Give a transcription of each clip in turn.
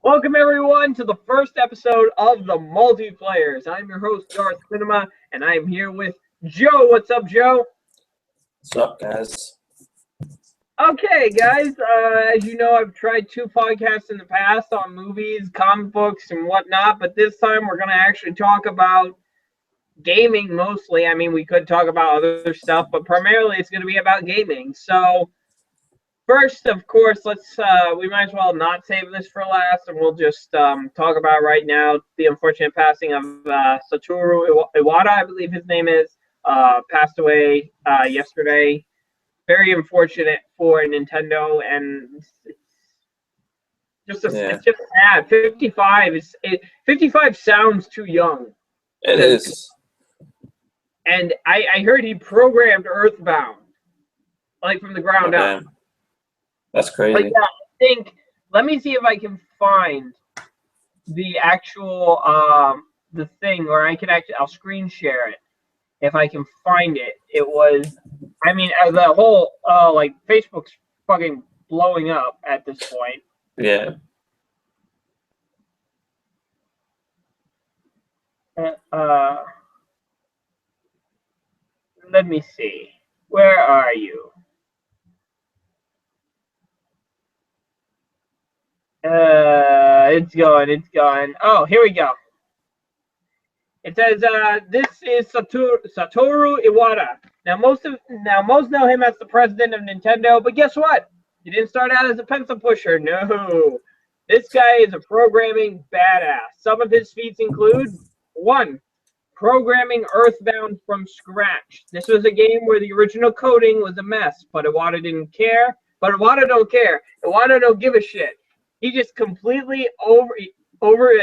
Welcome everyone to the first episode of the Multiplayers. I'm your host Darth Cinema, and I am here with Joe. What's up, Joe? What's up, guys? Okay, guys. As you know, I've tried two podcasts in the past on movies, comic books, and whatnot. But this time, we're going to actually talk about gaming mostly. I mean, we could talk about other stuff, but primarily it's going to be about gaming. So first, of course, we might as well not save this for last, and we'll just talk about right now the unfortunate passing of Satoru Iwata, I believe his name is, passed away yesterday. Very unfortunate for Nintendo, and it's just sad. 55 sounds too young. It is. And I heard he programmed Earthbound, like from the ground up. That's crazy. But yeah, I think, let me see if I can find the actual the thing where I'll screen share it if I can find it. It was, I mean, the whole like Facebook's fucking blowing up at this point. Yeah. Let me see. Where are you? It's going. Oh, here we go. It says, this is Satoru Iwata. Now most know him as the president of Nintendo, but guess what? He didn't start out as a pencil pusher. No. This guy is a programming badass. Some of his feats include 1. Programming Earthbound from scratch. This was a game where the original coding was a mess, but Iwata didn't care. But Iwata don't care. Iwata don't give a shit. He just completely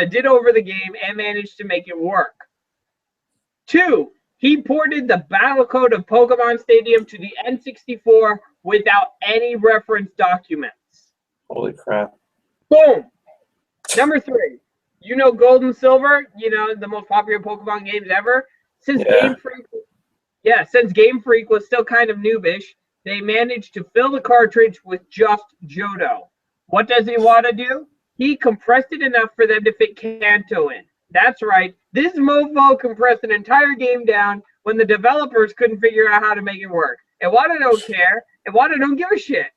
did over the game and managed to make it work. 2. He ported the battle code of Pokemon Stadium to the N64 without any reference documents. Holy crap. Boom. Number 3. You know Gold and Silver, the most popular Pokemon games ever. Since Game Freak was still kind of noobish, they managed to fill the cartridge with just Johto. What does Iwata do? He compressed it enough for them to fit Kanto in. That's right. This mofo compressed an entire game down when the developers couldn't figure out how to make it work. Iwata don't care. Iwata don't give a shit.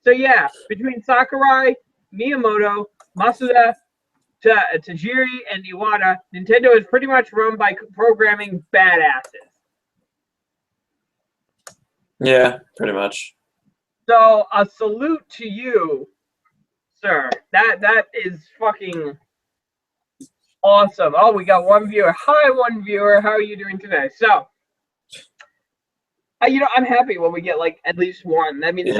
So yeah, between Sakurai, Miyamoto, Masuda, Tajiri, and Iwata, Nintendo is pretty much run by programming badasses. Yeah, pretty much. So a salute to you, sir. That is fucking awesome. Oh, we got one viewer. Hi, one viewer. How are you doing today? So, I'm happy when we get like at least one. That means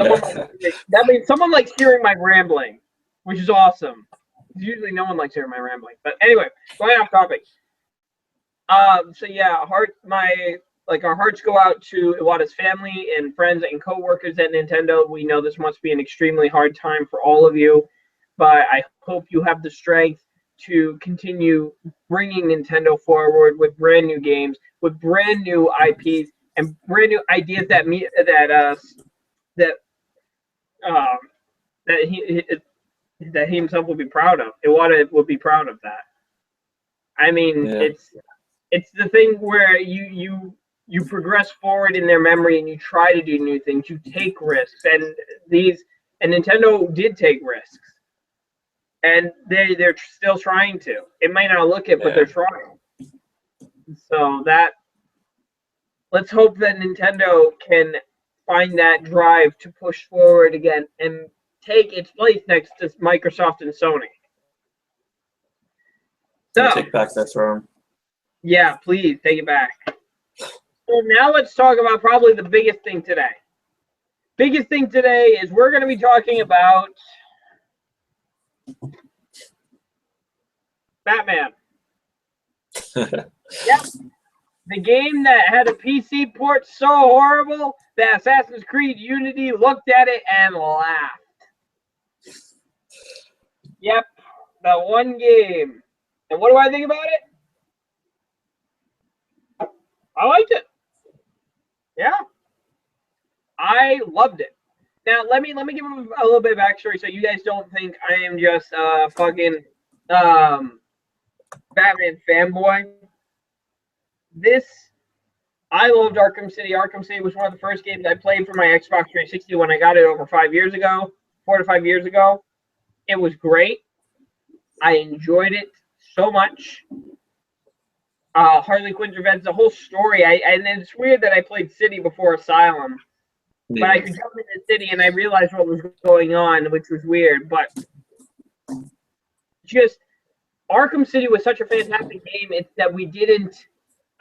someone likes hearing my rambling, which is awesome. Usually no one likes hearing my rambling. But anyway, going off topic. So yeah, our hearts go out to Iwata's family and friends and co-workers at Nintendo. We know this must be an extremely hard time for all of you, but I hope you have the strength to continue bringing Nintendo forward with brand new games, with brand new IPs, and brand new ideas that he himself will be proud of. Iwata will be proud of that. I mean, it's the thing where you progress forward in their memory and you try to do new things. You take risks, and Nintendo did take risks, and they're still trying to. It might not look it, but they're trying. So let's hope that Nintendo can find that drive to push forward again and take its place next to Microsoft and Sony. So take back that throne. Yeah, please take it back. So now let's talk about probably the biggest thing today. Biggest thing today is we're going to be talking about Batman. Yep. The game that had a PC port so horrible that Assassin's Creed Unity looked at it and laughed. Yep, that one game. And what do I think about it? I liked it. Yeah. I loved it. Now let me give a little bit of backstory so you guys don't think I am just fucking Batman fanboy. I loved Arkham City. Arkham City was one of the first games I played for my Xbox 360 when I got it over 5 years ago, 4 to 5 years ago. It was great. I enjoyed it so much. Harley Quinn's Revenge, the whole story. And it's weird that I played City before Asylum, but I could jump into City and I realized what was going on, which was weird. But just Arkham City was such a fantastic game. It's that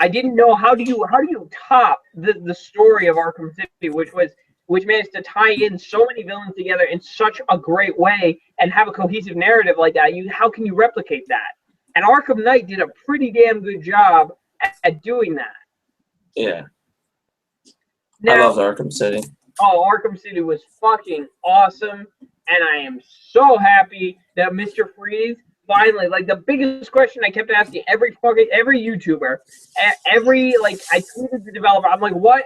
I didn't know how do you top the story of Arkham City, which managed to tie in so many villains together in such a great way and have a cohesive narrative like that. How can you replicate that? And Arkham Knight did a pretty damn good job at doing that. Yeah. Now, I love Arkham City. Oh, Arkham City was fucking awesome, and I am so happy that Mr. Freeze finally, like, the biggest question I kept asking every YouTuber, I tweeted the developer, I'm like, what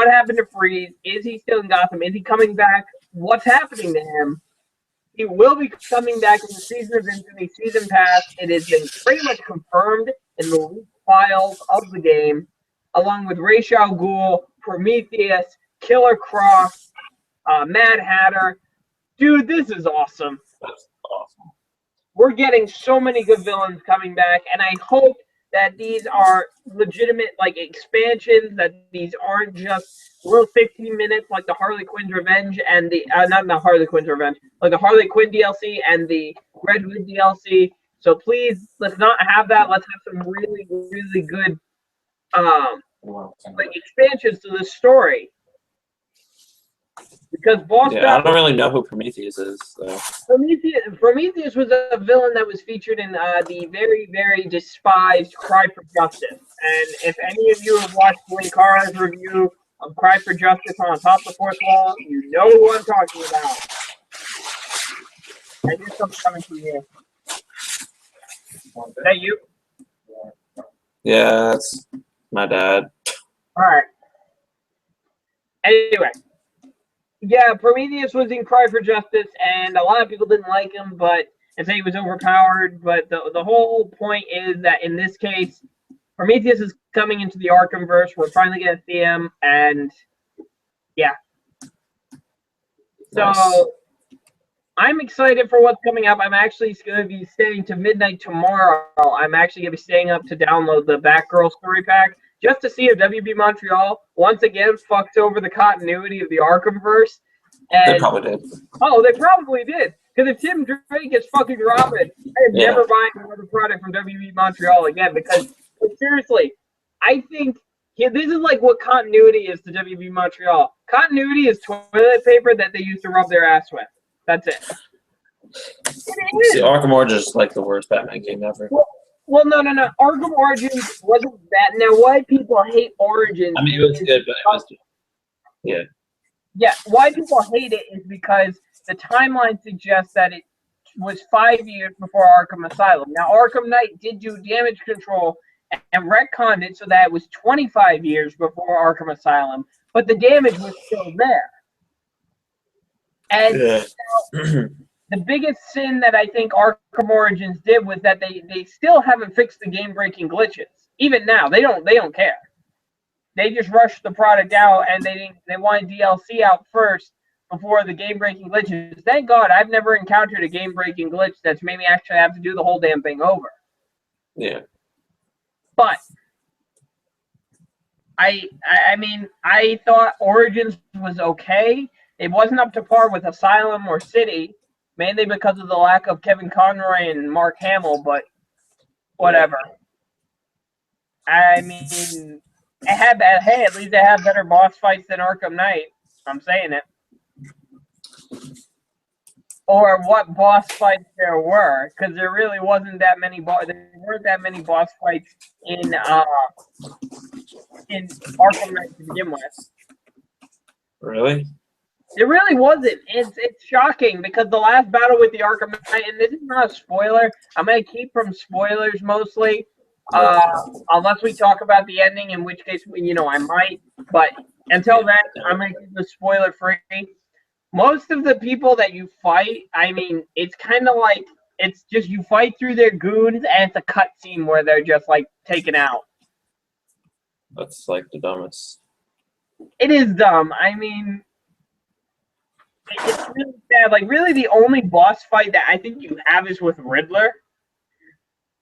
happened to Freeze? Is he still in Gotham? Is he coming back? What's happening to him? He will be coming back in the Season of Infamy Season Pass. It has been pretty much confirmed in the leaked files of the game, along with Ra's al Ghul, Prometheus, Killer Croc, Mad Hatter. Dude, this is awesome. That's awesome. We're getting so many good villains coming back, and I hope that these are legitimate, like, expansions, that these aren't just little 15 minutes like the Harley Quinn's Revenge and the, not the Harley Quinn's Revenge, like the Harley Quinn DLC and the Red Hood DLC. So please, let's not have that. Let's have some really, really good, like, expansions to this story. Because Boss I don't really know who Prometheus is. So. Prometheus was a villain that was featured in the very, very despised Cry for Justice. And if any of you have watched Linkara's review of Cry for Justice on Top of the Fourth Wall, you know who I'm talking about. I hear something coming from you. Is that you? Yeah, that's my dad. All right. Anyway. Yeah, Prometheus was in Cry for Justice, and a lot of people didn't like him, and say he was overpowered. But the whole point is that in this case, Prometheus is coming into the Arkhamverse. We're finally going to see him, and yeah. So nice. I'm excited for what's coming up. I'm actually going to be staying to midnight tomorrow. I'm actually going to be staying up to download the Batgirl story pack, just to see if WB Montreal once again fucks over the continuity of the Arkhamverse. And, they probably did. Oh, they probably did. Because if Tim Drake gets fucking Robin, I am never buying another product from WB Montreal again. Because, seriously, I think this is like what continuity is to WB Montreal. Continuity is toilet paper that they use to rub their ass with. That's it. See, Arkham Origins is like the worst Batman game ever. Well, no. Arkham Origins wasn't that. Now, why people hate Origins? I mean, it was good, but it was just, yeah. Yeah, why people hate it is because the timeline suggests that it was 5 years before Arkham Asylum. Now, Arkham Knight did do damage control and retconned it so that it was 25 years before Arkham Asylum, but the damage was still there. And the biggest sin that I think Arkham Origins did was that they still haven't fixed the game-breaking glitches. Even now, they don't care. They just rushed the product out, and they wanted DLC out first before the game-breaking glitches. Thank God, I've never encountered a game-breaking glitch that's made me actually have to do the whole damn thing over. Yeah. But I mean, I thought Origins was okay. It wasn't up to par with Asylum or City, mainly because of the lack of Kevin Conroy and Mark Hamill, but whatever. I mean, hey, at least they have better boss fights than Arkham Knight. I'm saying it. Or what boss fights there were, because there really wasn't that many there weren't that many boss fights in Arkham Knight to begin with. Really? It really wasn't. It's shocking because the last battle with the Arkham Knight, and this is not a spoiler. I'm gonna keep from spoilers mostly, unless we talk about the ending, in which case I might. But until then, I'm gonna keep the spoiler free. most of the people that you fight, I mean, it's kind of like it's just you fight through their goons, and it's a cutscene where they're just like taken out. That's like the dumbest. It is dumb. I mean, it's really sad. Like, really, the only boss fight that I think you have is with Riddler,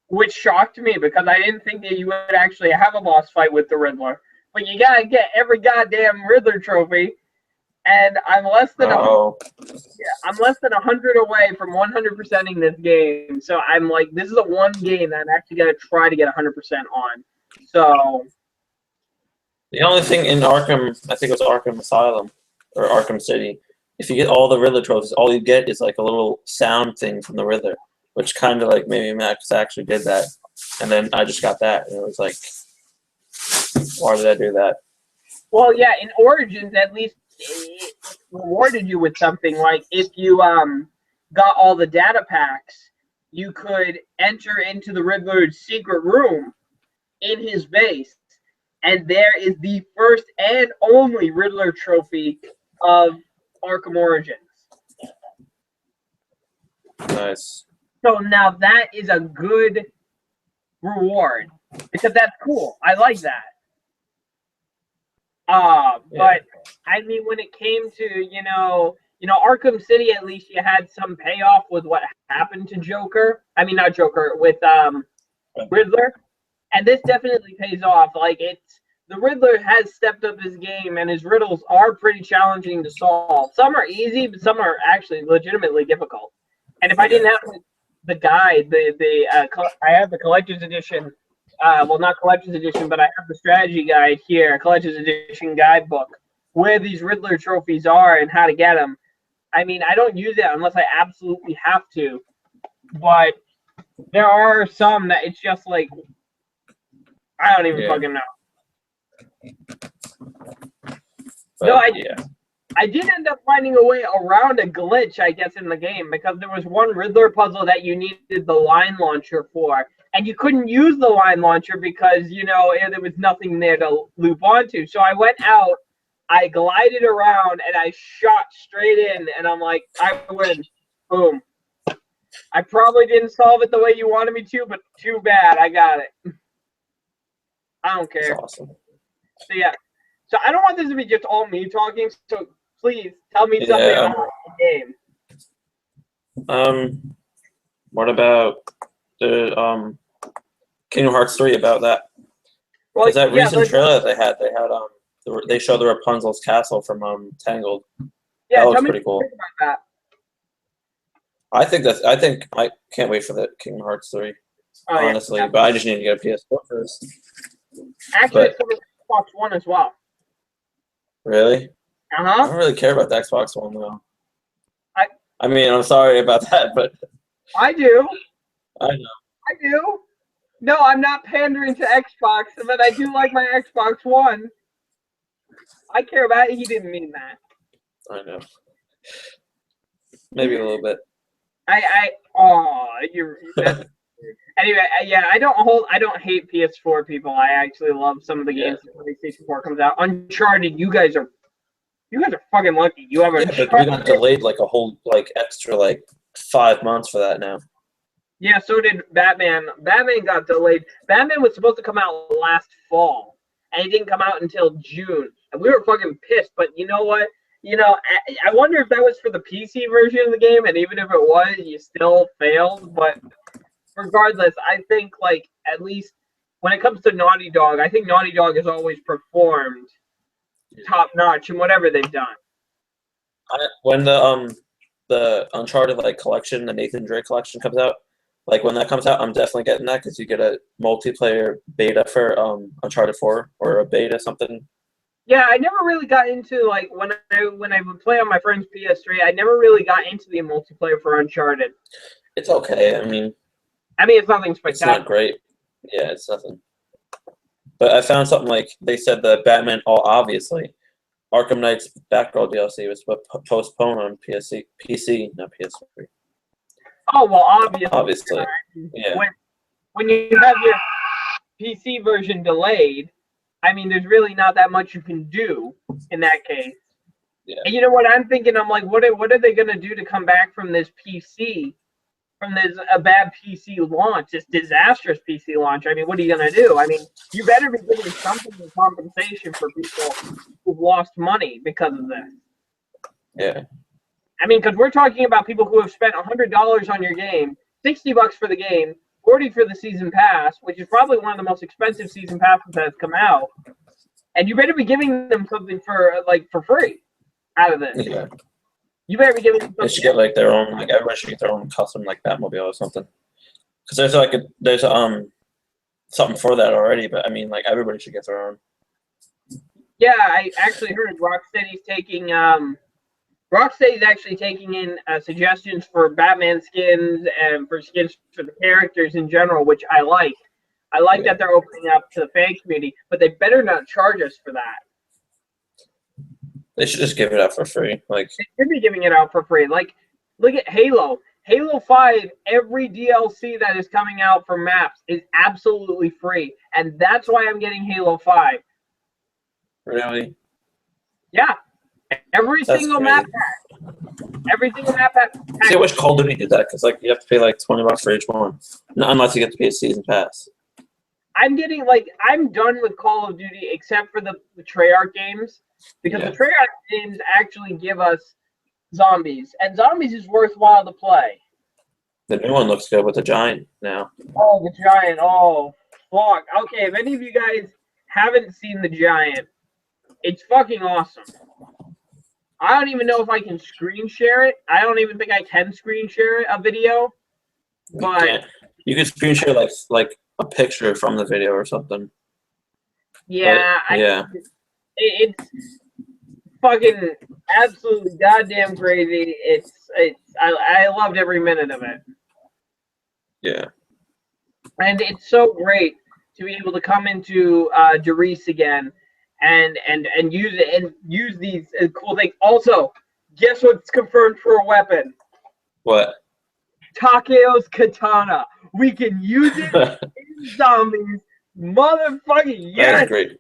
which shocked me because I didn't think that you would actually have a boss fight with the Riddler. But you gotta get every goddamn Riddler trophy, and I'm less than I'm less than 100 away from 100%ing this game. So I'm like, this is the one game that I'm actually gonna try to get 100% on. So the only thing in Arkham, I think it was Arkham Asylum or Arkham City. If you get all the Riddler trophies, all you get is like a little sound thing from the Riddler, which kind of like maybe Max actually did that, and then I just got that, and it was like, why did I do that? well, yeah, in Origins at least it rewarded you with something. Like if you got all the data packs, you could enter into the Riddler's secret room in his base, and there is the first and only Riddler trophy of Arkham Origins. Nice. So now that is a good reward because that's cool. I like that. But I mean, when it came to Arkham City, at least you had some payoff with what happened to Joker. I mean, not Joker, with Riddler, and this definitely pays off. Like the Riddler has stepped up his game, and his riddles are pretty challenging to solve. Some are easy, but some are actually legitimately difficult. And if I didn't have the guide, I have the collector's edition. Well, not collector's edition, but I have the strategy guide here, collector's edition guidebook, where these Riddler trophies are and how to get them. I mean, I don't use it unless I absolutely have to, but there are some that it's just like I don't even fucking know. But, no, I did end up finding a way around a glitch, I guess, in the game because there was one Riddler puzzle that you needed the line launcher for, and you couldn't use the line launcher because there was nothing there to loop onto. So I went out, I glided around, and I shot straight in, and I'm like, I win. Boom. I probably didn't solve it the way you wanted me to, but too bad, I got it. I don't care. That's awesome. So yeah. So I don't want this to be just all me talking, so please tell me something about the game. What about the Kingdom Hearts 3 about that? Because that recent trailer they had they showed the Rapunzel's castle from Tangled. Yeah, that looks pretty cool. About that. I think I can't wait for the Kingdom Hearts 3. Honestly, but I just need to get a PS4 first. Actually, it's coming to Xbox One as well. Really? I don't really care about the Xbox One though. I mean, I'm sorry about that, but I do. I know. I do. No, I'm not pandering to Xbox, but I do like my Xbox One. I care about it. He didn't mean that. I know. Maybe a little bit. You're. Anyway, I don't hate PS4 people. I actually love some of the games that PlayStation 4 comes out. Uncharted, you guys are fucking lucky. You have but we got delayed like a whole extra 5 months for that now. Yeah, so did Batman. Batman got delayed. Batman was supposed to come out last fall, and it didn't come out until June. And we were fucking pissed. But you know what? I wonder if that was for the PC version of the game, and even if it was, you still failed. But regardless, I think at least when it comes to Naughty Dog, I think Naughty Dog has always performed top notch in whatever they've done. When the Uncharted collection, the Nathan Drake collection comes out, when that comes out, I'm definitely getting that because you get a multiplayer beta for Uncharted 4 or a beta something. Yeah, I never really got into when I would play on my friend's PS3. I never really got into the multiplayer for Uncharted. It's okay. I mean, it's nothing spectacular. It's not great. Yeah, it's nothing. But I found something they said the Batman, obviously, Arkham Knight's Batgirl DLC was postponed on PC, not PS3. Oh, well, obviously. Obviously, yeah. When you have your PC version delayed, I mean, there's really not that much you can do in that case. Yeah. And you know what I'm thinking? I'm like, what are they gonna do to come back from this PC? From this a bad PC launch, this disastrous PC launch. I mean, what are you gonna do? I mean, you better be giving something in compensation for people who've lost money because of this. Yeah. I mean, because we're talking about people who have spent $100 on your game, $60 for the game, 40 for the season pass, which is probably one of the most expensive season passes that has come out. And you better be giving them something for free out of this. Yeah. You better be giving them They something. should get like their own, like everybody should get their own custom like Batmobile or something. Because there's something for that already, but I mean like everybody should get their own. Yeah, I actually heard Rocksteady's actually taking in suggestions for Batman skins and for skins for the characters in general, which I like. I like that they're opening up to the fan community, but they better not charge us for that. They should just give it out for free. Like They should be giving it out for free. Like, look at Halo. Halo 5, every DLC that is coming out for maps is absolutely free. And that's why I'm getting Halo 5. really? Yeah. Every That's single crazy. map pack. Every single map pack. See, I wish Call of Duty did that because like you have to pay like $20 for each one, unless you get to pay a season pass. I'm done with Call of Duty except for the Treyarch games. Because the Treyarch games actually give us zombies. And zombies is worthwhile to play. The new one looks good with the giant now. Oh, the giant. Oh, fuck. Okay, if any of you guys haven't seen the giant, it's fucking awesome. I don't even know if I can screen share it. I don't even think I can screen share a video. But you can screen share like a picture from the video or something. yeah, it's fucking absolutely goddamn crazy. I loved every minute of it. Yeah. And it's so great to be able to come into Derice again and use it and use these cool things. Also, guess what's confirmed for a weapon? What? Takeo's katana. We can use it in zombies. Motherfucking yes! That's great.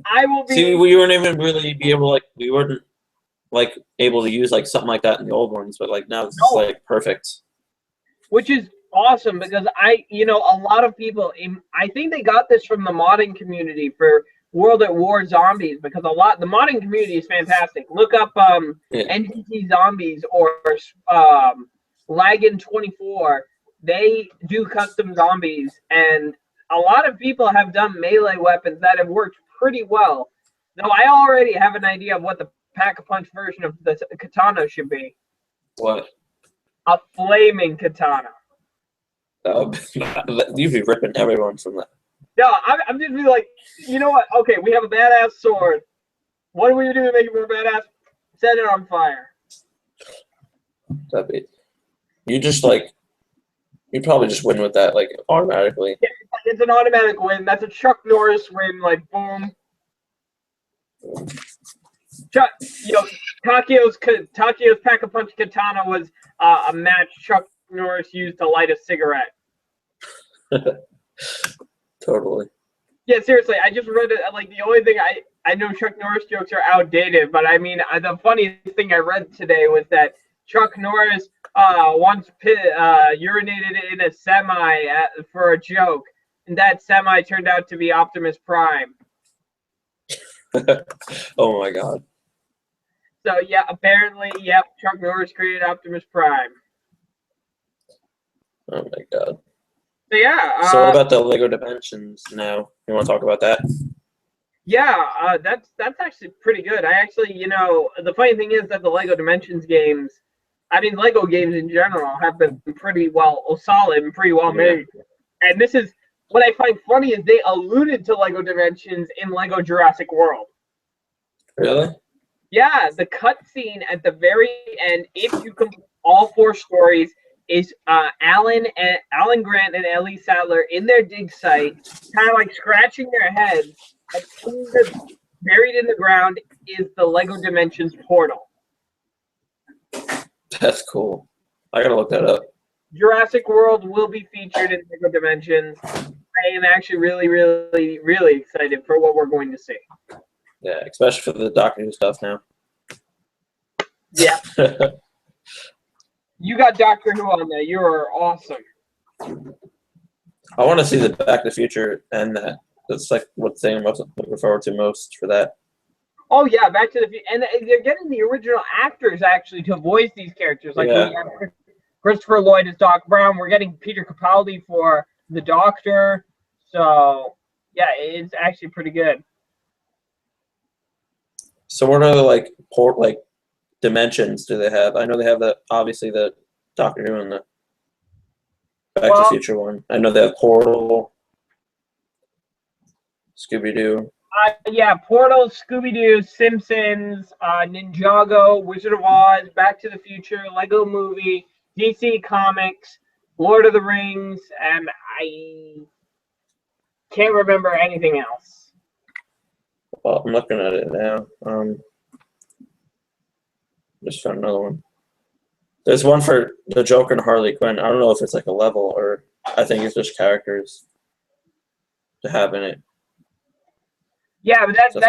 I will be. See, we weren't even really be able we weren't like able to use like something like that in the old ones, but like now it's like perfect. Which is awesome because a lot of people, I think they got this from the modding community for World at War Zombies because the modding community is fantastic. Look up NTT Zombies or Laggin24. They do custom zombies, and a lot of people have done melee weapons that have worked pretty well. Though I already have an idea of what the pack-a-punch version of the katana should be. What? A flaming katana. You'd be ripping everyone from that. No, I'm just be like, you know what? Okay, we have a badass sword. What do we do to make it more badass? Set it on fire. You'd probably just win with that, like, automatically. Yeah, it's an automatic win. That's a Chuck Norris win, like, boom. Takeo's Pack-a-Punch Katana was a match Chuck Norris used to light a cigarette. Totally. Yeah, seriously, I just read it. Like, the only thing I know Chuck Norris jokes are outdated, but I mean, the funniest thing I read today was that Chuck Norris once urinated in a semi for a joke, and that semi turned out to be Optimus Prime. Oh my god. So yeah, apparently, yep, Chuck Norris created Optimus Prime. Oh my god. So yeah. So what about the Lego Dimensions now? You want to talk about that? Yeah, that's actually pretty good. I actually, the funny thing is that the Lego Dimensions games, I mean, Lego games in general have been pretty solid and pretty well made. And this is what I find funny is they alluded to Lego Dimensions in Lego Jurassic World. Really? Yeah, the cutscene at the very end, if you complete all 4 stories, is Alan Grant and Ellie Sattler in their dig site, kind of like scratching their heads, and buried in the ground is the Lego Dimensions portal. That's cool. I gotta look that up. Jurassic World will be featured in Lego Dimensions. I am actually really, really, really excited for what we're going to see. Yeah, especially for the Doctor Who stuff now. Yeah. You got Doctor Who on there. You are awesome. I want to see the Back to the Future and that. That's like what thing I'm most looking forward to most for that. Oh yeah, Back to the Future, and they're getting the original actors actually to voice these characters. Like we have Christopher Lloyd as Doc Brown. We're getting Peter Capaldi for the Doctor. So yeah, it's actually pretty good. So what other like dimensions do they have? I know they have obviously the Doctor Who and the Back to the Future one. I know they have Portal, Scooby-Doo. Yeah, Portal, Scooby-Doo, Simpsons, Ninjago, Wizard of Oz, Back to the Future, Lego Movie, DC Comics, Lord of the Rings, and I can't remember anything else. Well, I'm looking at it now. Just found another one. There's one for the Joker and Harley Quinn. I don't know if it's like a level or I think it's just characters to have in it. Yeah, but that's just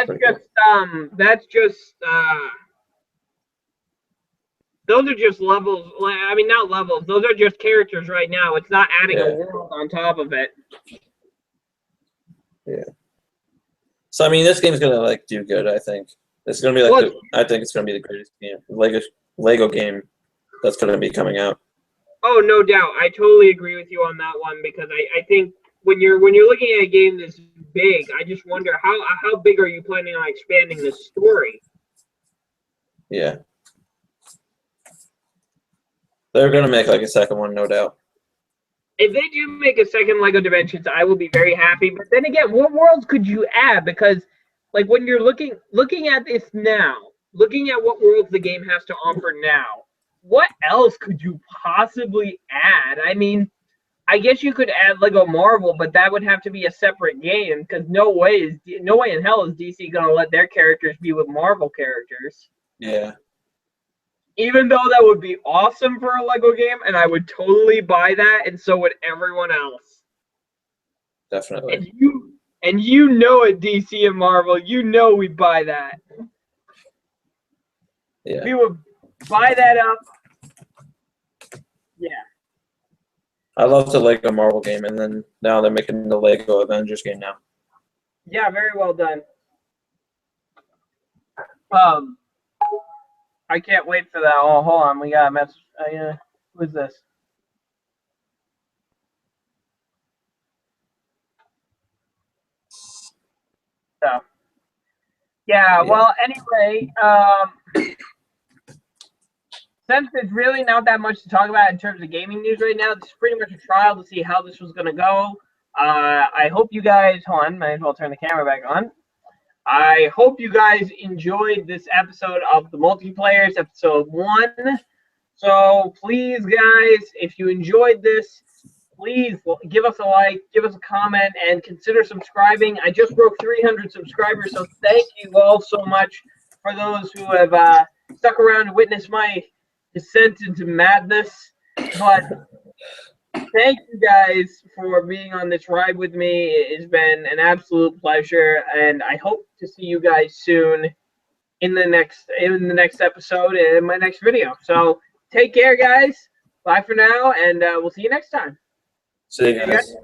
those are just levels. I mean, not levels. Those are just characters right now. It's not adding a world on top of it. Yeah. So I mean, this game's gonna like do good. I think it's gonna be like I think it's gonna be the greatest game, Lego game that's gonna be coming out. Oh, no doubt. I totally agree with you on that one because I think when you're looking at a game this big, I just wonder how big are you planning on expanding the story? Yeah. They're gonna make like a second one, no doubt. If they do make a second Lego Dimensions, I will be very happy. But then again, what worlds could you add? Because like when you're looking at this now, looking at what worlds the game has to offer now, what else could you possibly add? I mean, I guess you could add Lego Marvel, but that would have to be a separate game because no way in hell is DC gonna let their characters be with Marvel characters. Yeah. Even though that would be awesome for a Lego game, and I would totally buy that, and so would everyone else. Definitely. And you know at DC and Marvel, you know we buy that. Yeah. We would buy that up. Yeah. I love the Lego Marvel game, and then now they're making the Lego Avengers game now. Yeah, very well done. I can't wait for that. Oh, hold on. We got a message. Who is this? So, yeah. Well, anyway, since there's really not that much to talk about in terms of gaming news right now, this is pretty much a trial to see how this was going to go. I hope you guys, hold on, might as well turn the camera back on. I hope you guys enjoyed this episode of the Multiplayers, episode 1. So please, guys, if you enjoyed this, please give us a like, give us a comment, and consider subscribing. I just broke 300 subscribers, so thank you all so much for those who have stuck around to witness my descent into madness. But thank you guys for being on this ride with me. It's been an absolute pleasure, and I hope to see you guys soon in the next episode and in my next video. So take care, guys. Bye for now, and we'll see you next time. See you guys.